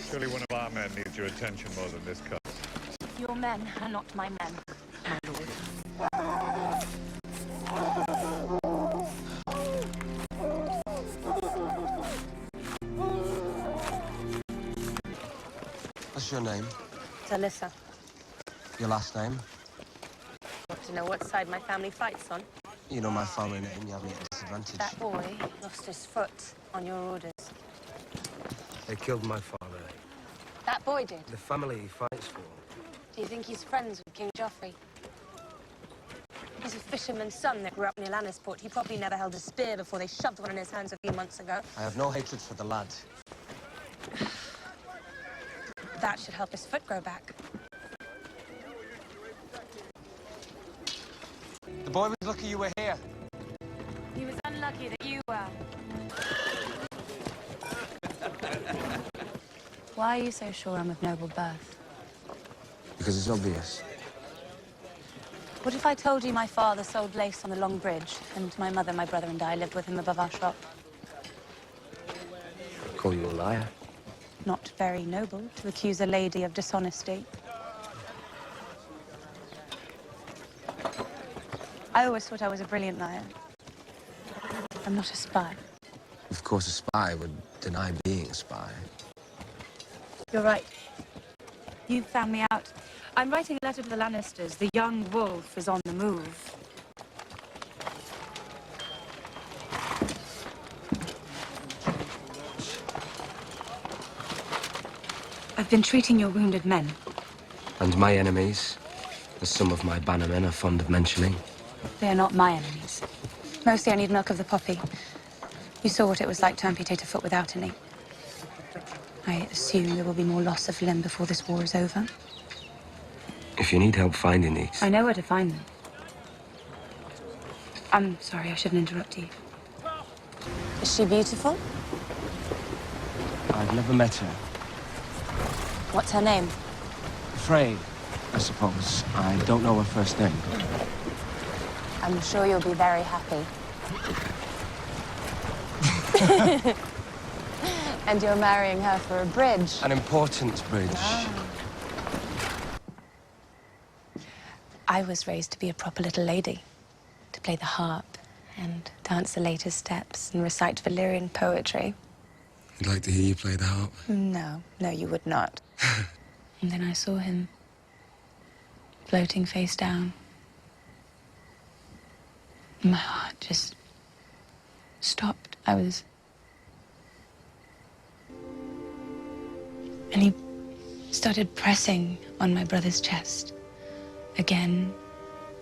Surely one of our men needs your attention more than this cuss. Your men are not my men, my lord. What's your name? Talisa. Your last name? Want to know what side my family fights on? You know my family name, you have me at a disadvantage. That boy lost his foot on your orders. They killed my father. That boy did? The family he fights for. Do you think he's friends with King Joffrey? He's a fisherman's son that grew up near Lannisport. He probably never held a spear before they shoved one in his hands a few months ago. I have no hatred for the lad. That should help his foot grow back. The boy was lucky you were here. He was unlucky that you were. Why are you so sure I'm of noble birth? Because it's obvious. What if I told you my father sold lace on the Long Bridge, and my mother, my brother, and I lived with him above our shop? Call you a liar. Not very noble to accuse a lady of dishonesty. I always thought I was a brilliant liar. I'm not a spy. Of course, a spy would deny being a spy. You're right. You found me out. I'm writing a letter to the Lannisters. The young wolf is on the move. I've been treating your wounded men. And my enemies, as some of my bannermen are fond of mentioning. They are not my enemies. Mostly I need milk of the poppy. You saw what it was like to amputate a foot without any. I assume there will be more loss of limb before this war is over. If you need help finding these... I know where to find them. I'm sorry, I shouldn't interrupt you. Is she beautiful? I've never met her. What's her name? Afraid, I suppose. I don't know her first name. I'm sure you'll be very happy. And you're marrying her for a bridge. An important bridge. Ah. I was raised to be a proper little lady, to play the harp and dance the latest steps and recite Valyrian poetry. I'd like to hear you play the harp. No, you would not. And then I saw him, floating face down. My heart just stopped. And he started pressing on my brother's chest. Again,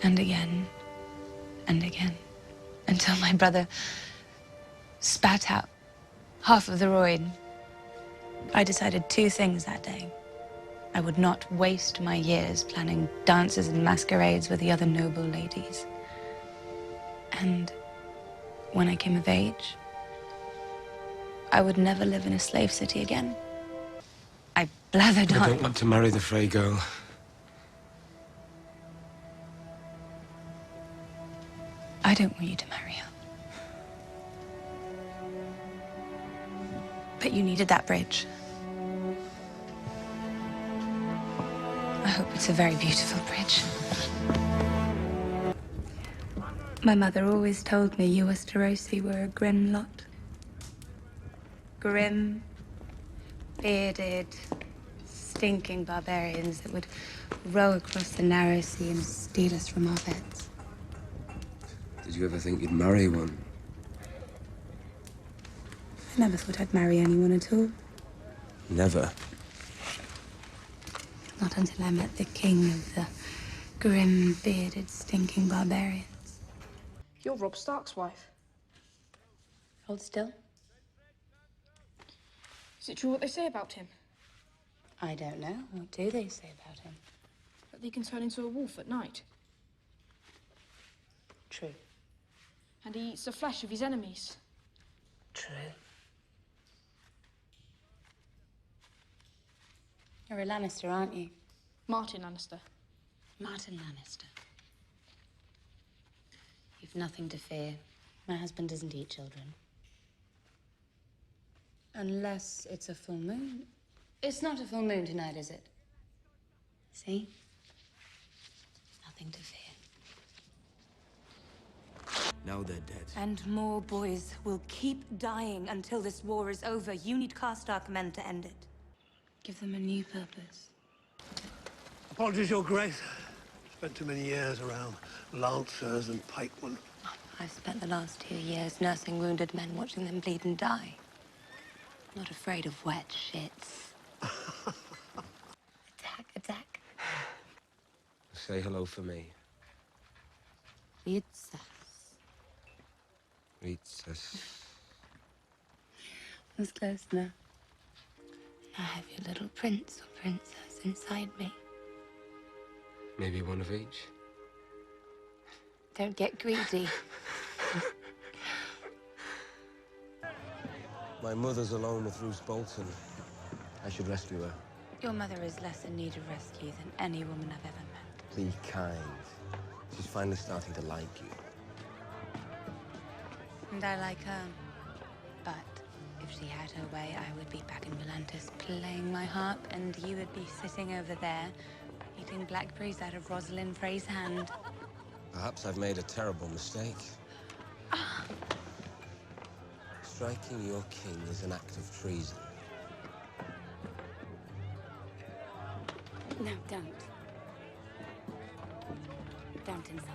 and again, and again. Until my brother spat out half of the roid. I decided two things that day. I would not waste my years planning dances and masquerades with the other noble ladies. And when I came of age, I would never live in a slave city again. I blathered on. I don't want to marry the Frey girl. I don't want you to marry her. But you needed that bridge. I hope it's a very beautiful bridge. My mother always told me you Westerosi were a grim lot. Grim, bearded, stinking barbarians that would row across the narrow sea and steal us from our beds. Did you ever think you'd marry one? I never thought I'd marry anyone at all. Never. Not until I met the king of the grim, bearded, stinking barbarians. You're Robb Stark's wife. Hold still. Is it true what they say about him? I don't know. What do they say about him? That he can turn into a wolf at night. True. And he eats the flesh of his enemies. True. You're a Lannister, aren't you? Martin Lannister. Martin Lannister. You've nothing to fear. My husband doesn't eat children. Unless it's a full moon. It's not a full moon tonight, is it? See? Nothing to fear. Now they're dead. And more boys will keep dying until this war is over. You need Karstark men to end it. Give them a new purpose. Apologies, Your Grace. Spent too many years around lancers and pikemen. I've spent the last 2 years nursing wounded men, watching them bleed and die. Not afraid of wet shits. Attack, attack. Say hello for me. It's Ritzes. was close enough. I have your little prince or princess inside me. Maybe one of each. Don't get greedy. My mother's alone with Roose Bolton. I should rescue her. Your mother is less in need of rescue than any woman I've ever met. Be kind. She's finally starting to like you. And I like her. But if she had her way, I would be back in Volantis playing my harp, and you would be sitting over there, eating blackberries out of Rosalind Frey's hand. Perhaps I've made a terrible mistake. Striking your king is an act of treason. No, don't. Don't insult them.